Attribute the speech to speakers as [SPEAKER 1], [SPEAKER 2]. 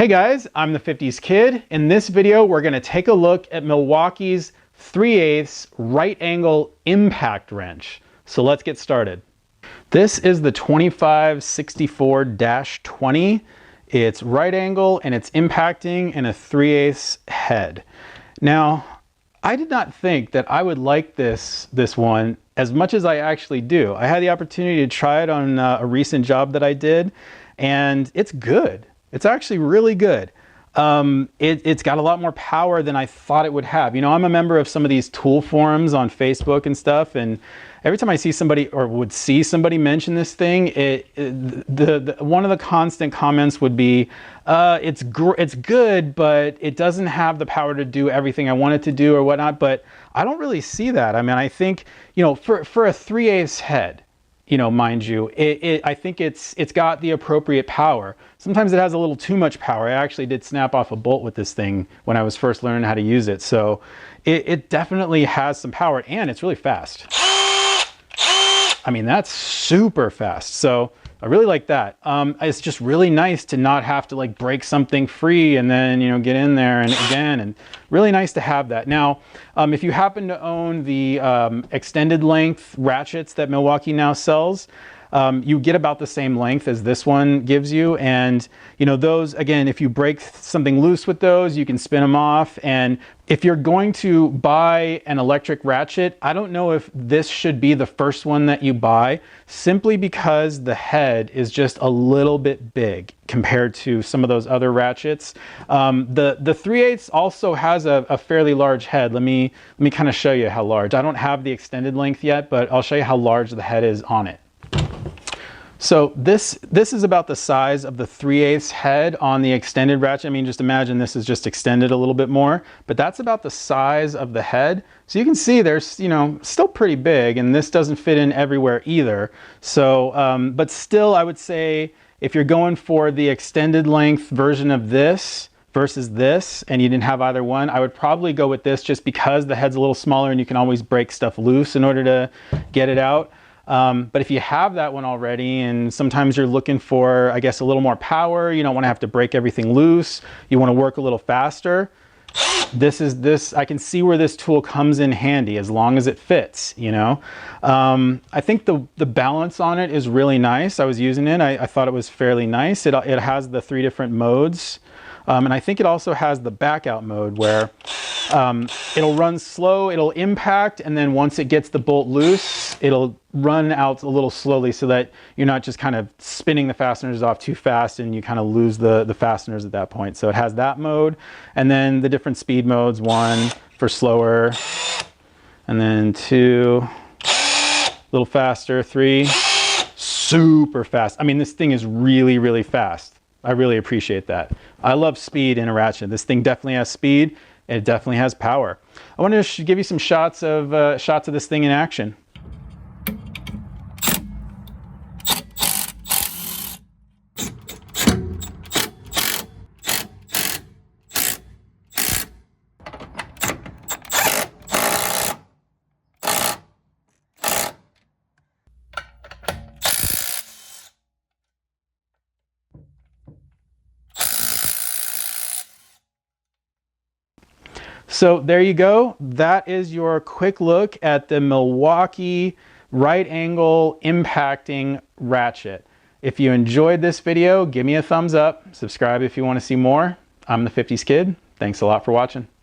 [SPEAKER 1] Hey guys, I'm the 50s Kid. In this video, we're going to take a look at Milwaukee's 3/8 right angle impact wrench. So let's get started. This is the 2564-20. It's right angle and it's impacting in a 3/8 head. Now, I did not think that I would like this one as much as I actually do. I had the opportunity to try it on a recent job that I did, and it's good. It's actually really good. It's got a lot more power than I thought it would have. You know, I'm a member of some of these tool forums on Facebook and stuff, and every time I see somebody or would see somebody mention this thing, one of the constant comments would be, it's good, but it doesn't have the power to do everything I want it to do or whatnot. But I don't really see that. I mean, I think, you know, for a 3/8 head, you know, mind you, I think it's got the appropriate power. Sometimes it has a little too much power. I actually did snap off a bolt with this thing when I was first learning how to use it. So it definitely has some power, and it's really fast. I mean, that's super fast. So I really like that. It's just really nice to not have to like break something free and then, you know, get in there and again, and really nice to have that. Now, if you happen to own the extended length ratchets that Milwaukee now sells, you get about the same length as this one gives you. And, you know, those, again, if you break something loose with those, you can spin them off. And if you're going to buy an electric ratchet, I don't know if this should be the first one that you buy, simply because the head is just a little bit big compared to some of those other ratchets. The 3/8 also has a fairly large head. Let me kind of show you how large. I don't have the extended length yet, but I'll show you how large the head is on it. So this is about the size of the 3/8 head on the extended ratchet. I mean, just imagine this is just extended a little bit more, but that's about the size of the head. So you can see there's, you know, still pretty big, and this doesn't fit in everywhere either. So, but still, I would say if you're going for the extended length version of this versus this, and you didn't have either one, I would probably go with this just because the head's a little smaller and you can always break stuff loose in order to get it out. But if you have that one already, and sometimes you're looking for, I guess, a little more power, you don't want to have to break everything loose, you want to work a little faster, I can see where this tool comes in handy as long as it fits, you know. I think the balance on it is really nice. I was using it, I thought it was fairly nice. It has the 3 different modes. And I think it also has the back out mode where it'll run slow, it'll impact, and then once it gets the bolt loose, it'll run out a little slowly so that you're not just kind of spinning the fasteners off too fast and you kind of lose the fasteners at that point. So it has that mode, and then the different speed modes, 1 for slower, and then 2, a little faster, 3, super fast. I mean, this thing is really, really fast. I really appreciate that. I love speed in a ratchet. This thing definitely has speed, and it definitely has power. I want to give you some shots of this thing in action. So there you go. That is your quick look at the Milwaukee right angle impacting ratchet. If you enjoyed this video, give me a thumbs up. Subscribe if you want to see more. I'm the 50s Kid. Thanks a lot for watching.